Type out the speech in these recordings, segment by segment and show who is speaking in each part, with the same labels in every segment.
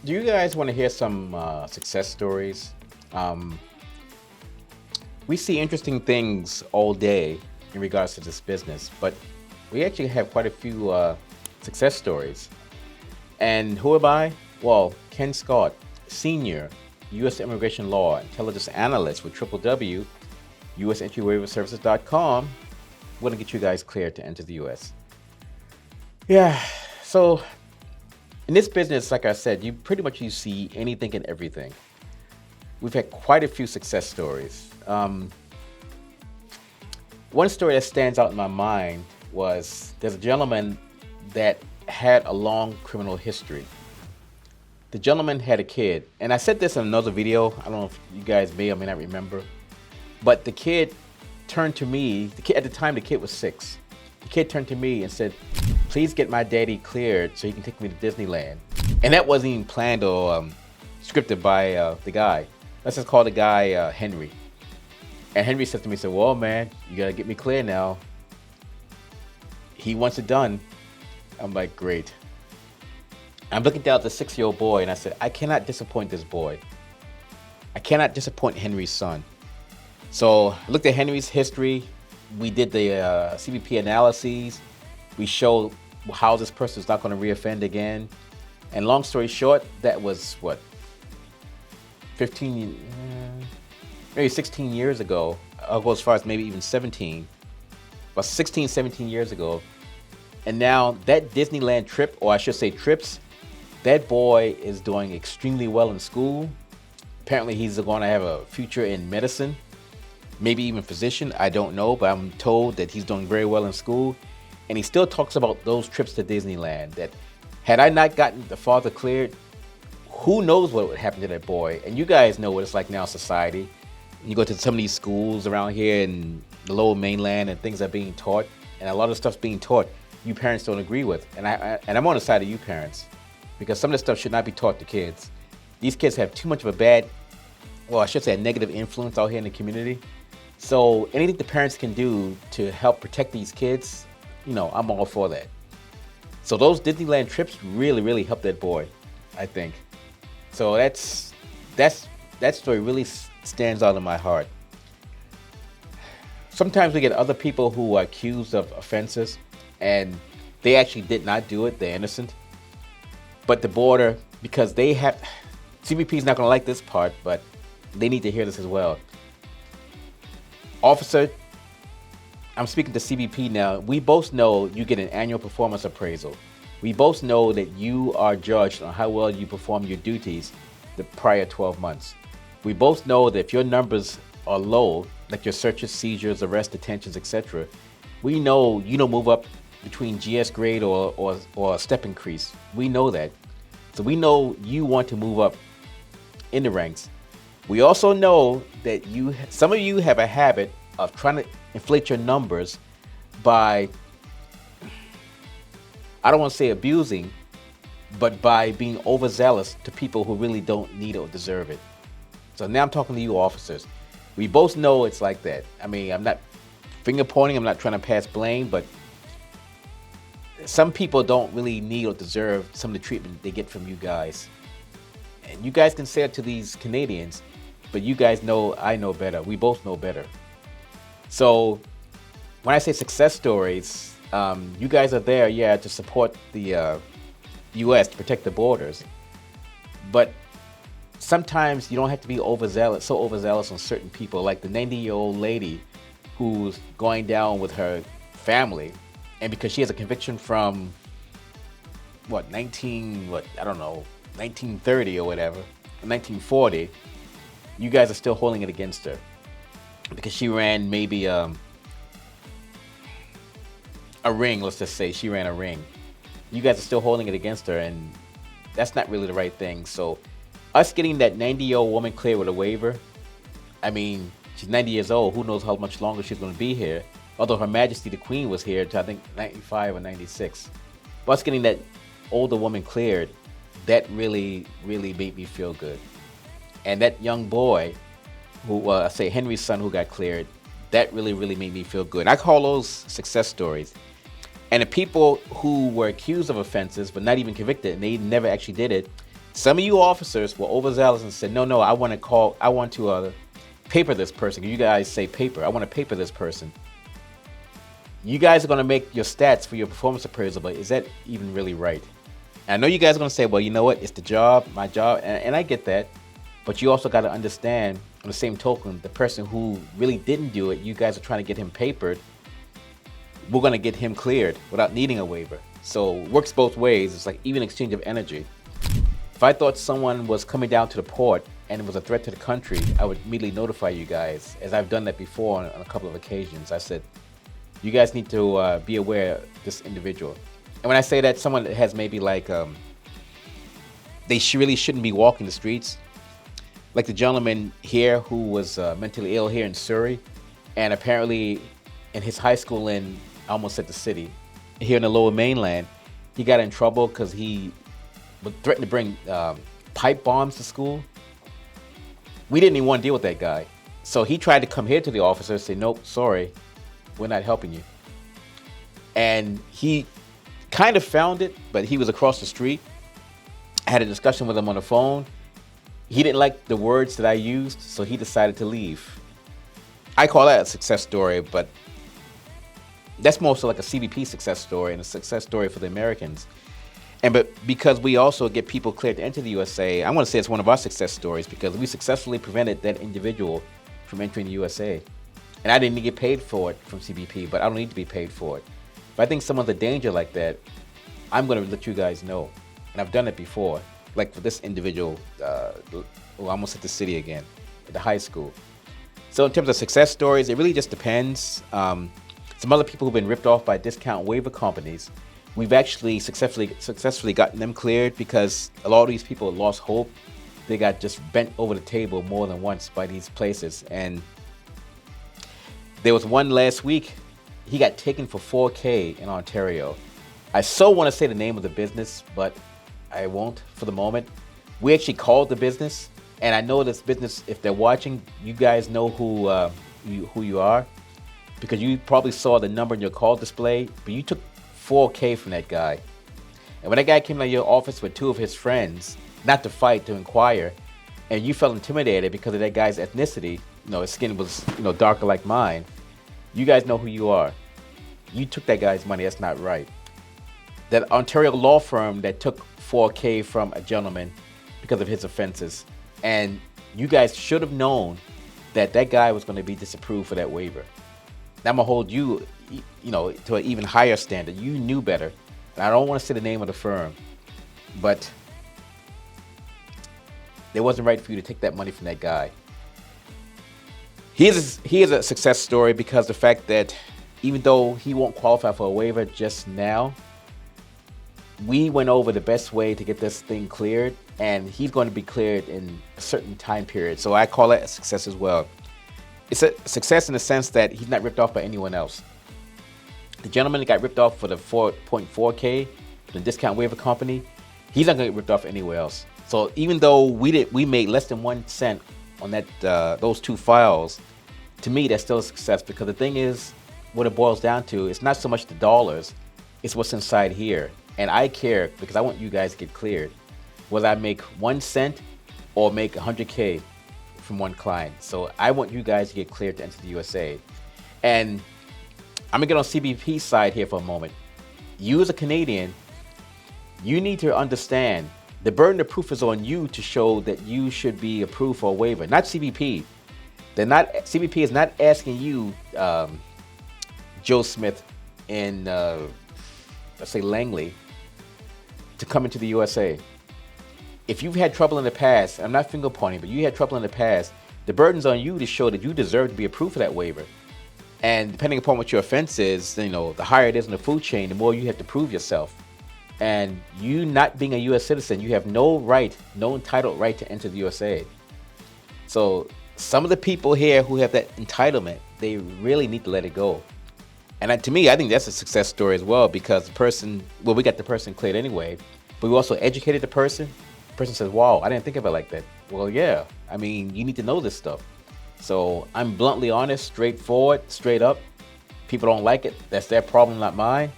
Speaker 1: Do you guys want to hear some success stories? Um, we see interesting things all day in regards to this business, but we actually have quite a few success stories. And who am I? Well, Ken Scott, Senior, U.S. Immigration Law Intelligence Analyst with www.usentryWaiverServices.com. We're going to get you guys cleared to enter the U.S. Yeah, so in this business, like I said, you see anything and everything. We've had quite a few success stories. One story that stands out in my mind was there's a gentleman that had a long criminal history. The gentleman had a kid, and I said this in another video. I don't know if you guys may or may not remember, but the kid turned to me. At the time, the kid was 6. The kid turned to me and said, "Please get my daddy cleared so he can take me to Disneyland." And that wasn't even planned or scripted by the guy. Let's just call the guy Henry. And Henry said to me, "Well, man, you gotta get me clear now. He wants it done." I'm like, great. I'm looking down at the 6-year-old boy and I said, I cannot disappoint this boy. I cannot disappoint Henry's son. So I looked at Henry's history. We did the CBP analyses. We showed how this person is not going to reoffend again. And long story short, that was what, 15, maybe 16 years ago. I'll go as far as maybe even 17. About 16, 17 years ago. And now that Disneyland trip, or I should say trips, that boy is doing extremely well in school. Apparently he's going to have a future in medicine, maybe even physician. I don't know, but I'm told that he's doing very well in school. And he still talks about those trips to Disneyland, that had I not gotten the father cleared, who knows what would happen to that boy. And you guys know what it's like now in society. You go to some of these schools around here in the lower mainland and things are being taught, and a lot of stuff's being taught you parents don't agree with. And I'm on the side of you parents, because some of this stuff should not be taught to kids. These kids have too much of a negative influence out here in the community. So anything the parents can do to help protect these kids, I'm all for that. So those Disneyland trips really, really helped that boy, I think. So that story really stands out in my heart. Sometimes we get other people who are accused of offenses and they actually did not do it, they're innocent. But the border, because CBP is not going to like this part, but they need to hear this as well. Officer, I'm speaking to CBP now. We both know you get an annual performance appraisal. We both know that you are judged on how well you perform your duties the prior 12 months. We both know that if your numbers are low, like your searches, seizures, arrests, detentions, etc., we know you don't move up between GS grade or a step increase. We know that. So we know you want to move up in the ranks. We also know that some of you have a habit of trying to inflate your numbers by, I don't want to say abusing, but by being overzealous to people who really don't need or deserve it. So now I'm talking to you officers. We both know it's like that. I mean, I'm not finger pointing, I'm not trying to pass blame, but some people don't really need or deserve some of the treatment they get from you guys. And you guys can say it to these Canadians, but you guys know I know better. We both know better. So when I say success stories, you guys are there, to support the U.S., to protect the borders. But sometimes you don't have to be so overzealous on certain people, like the 90-year-old lady who's going down with her family, and because she has a conviction from 1930 or whatever, 1940, you guys are still holding it against her because she ran maybe a ring. Let's just say she ran a ring. You guys are still holding it against her, and that's not really the right thing. So us getting that 90-year-old woman cleared with a waiver, I mean, she's 90 years old. Who knows how much longer she's going to be here? Although Her Majesty the Queen was here to, I think, 95 or 96. But us getting that older woman cleared, that really, really made me feel good. And that young boy, who I say Henry's son, who got cleared, that really, really made me feel good. I call those success stories. And the people who were accused of offenses but not even convicted, and they never actually did it, Some of you officers were overzealous and said, no, I want to paper this person. You guys say paper. I want to paper this person. You guys are going to make your stats for your performance appraisal, but is that even really right? And I know you guys are going to say, well, you know what? It's the job, my job. And I get that. But you also got to understand, on the same token, the person who really didn't do it, you guys are trying to get him papered. We're going to get him cleared without needing a waiver. So it works both ways. It's like even exchange of energy. If I thought someone was coming down to the port and it was a threat to the country, I would immediately notify you guys, as I've done that before on a couple of occasions. I said, you guys need to be aware of this individual. And when I say that, someone that has maybe like, they really shouldn't be walking the streets. Like the gentleman here who was mentally ill here in Surrey, and apparently in his high school in, I almost said the city, here in the lower mainland, he got in trouble because he threatened to bring pipe bombs to school. We didn't even want to deal with that guy. So he tried to come here to the officer and say, nope, sorry, we're not helping you. And he kind of found it, but he was across the street. I had a discussion with him on the phone. He didn't like the words that I used, so he decided to leave. I call that a success story, but that's more so like a CBP success story and a success story for the Americans. But because we also get people cleared to enter the USA, I want to say it's one of our success stories because we successfully prevented that individual from entering the USA. And I didn't get paid for it from CBP, but I don't need to be paid for it. If I think someone's a danger like that, I'm going to let you guys know. And I've done it before, like for this individual, who almost hit the city again, at the high school. So in terms of success stories, it really just depends. Some other people who've been ripped off by discount waiver companies, we've actually successfully gotten them cleared because a lot of these people lost hope. They got just bent over the table more than once by these places. And there was one last week, he got taken for $4,000 in Ontario. I so want to say the name of the business, but I won't for the moment. We actually called the business, and I know this business, if they're watching, you guys know who you are, because you probably saw the number in your call display, but you took $4,000 from that guy. And when that guy came to your office with two of his friends, not to fight, to inquire, and you felt intimidated because of that guy's ethnicity, his skin was, darker like mine, you guys know who you are. You took that guy's money. That's not right. That Ontario law firm that took $4,000 from a gentleman because of his offenses, and you guys should have known that that guy was going to be disapproved for that waiver. Now I'm gonna hold you, to an even higher standard. You knew better, and I don't want to say the name of the firm, but it wasn't right for you to take that money from that guy. He is a success story because the fact that even though he won't qualify for a waiver just now, we went over the best way to get this thing cleared, and he's going to be cleared in a certain time period. So I call it a success as well. It's a success in the sense that he's not ripped off by anyone else. The gentleman that got ripped off for the $4,000, the discount waiver company, he's not going to get ripped off anywhere else. So even though we made less than 1 cent on that those two files, to me that's still a success, because the thing is, what it boils down to, it's not so much the dollars, it's what's inside here. And I care because I want you guys to get cleared, whether I make 1 cent or make $100,000 from one client. So I want you guys to get cleared to enter the USA. And I'm gonna get on CBP's side here for a moment. You as a Canadian, you need to understand the burden of proof is on you to show that you should be approved for a waiver, not CBP. CBP is not asking you, Joe Smith in, let's say Langley, to come into the USA. If you've had trouble in the past, I'm not finger pointing, but you had trouble in the past, the burden's on you to show that you deserve to be approved for that waiver. And depending upon what your offense is, the higher it is in the food chain, the more you have to prove yourself. And you not being a U.S. citizen, you have no entitled right to enter the USA. So some of the people here who have that entitlement, they really need to let it go. And to me, I think that's a success story as well, because we got the person cleared anyway, but we also educated the person. The person says, wow, I didn't think of it like that. Well, yeah, you need to know this stuff. So I'm bluntly honest, straightforward, straight up. People don't like it. That's their problem, not mine.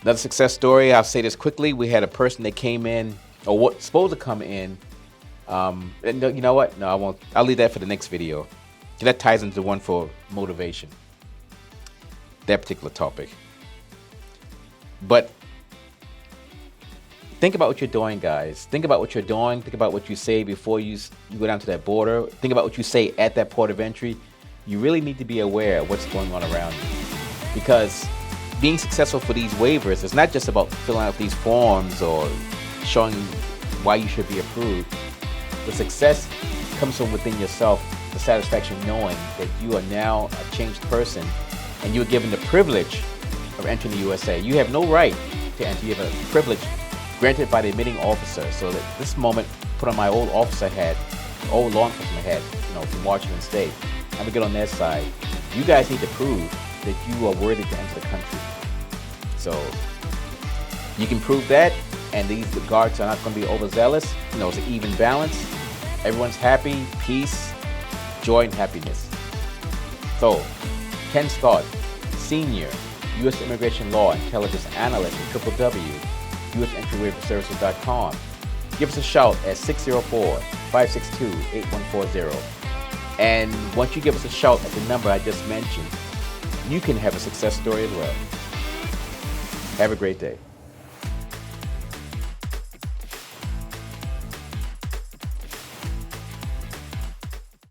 Speaker 1: Another success story, I'll say this quickly. We had a person that came in or what's supposed to come in. And you know what? No, I won't. I'll leave that for the next video. That ties into one for motivation, that particular topic. But think about what you're doing, guys. Think about what you're doing. Think about what you say before you go down to that border. Think about what you say at that port of entry. You really need to be aware of what's going on around you, because being successful for these waivers is not just about filling out these forms or showing why you should be approved. The success comes from within yourself, the satisfaction knowing that you are now a changed person and you are given the privilege of entering the USA. You have no right to enter. You have a privilege granted by the admitting officer. So that this moment, put on my old officer hat, old law enforcement hat, from Washington State. I'm gonna get on their side. You guys need to prove that you are worthy to enter the country. So you can prove that, and these guards are not going to be overzealous. It's an even balance. Everyone's happy, peace, joy, and happiness. So, Ken Scott, Senior, U.S. Immigration Law Intelligence Analyst at www.usentryWaiverServices.com. Give us a shout at 604-562-8140. And once you give us a shout at the number I just mentioned, you can have a success story as well. Have a great day.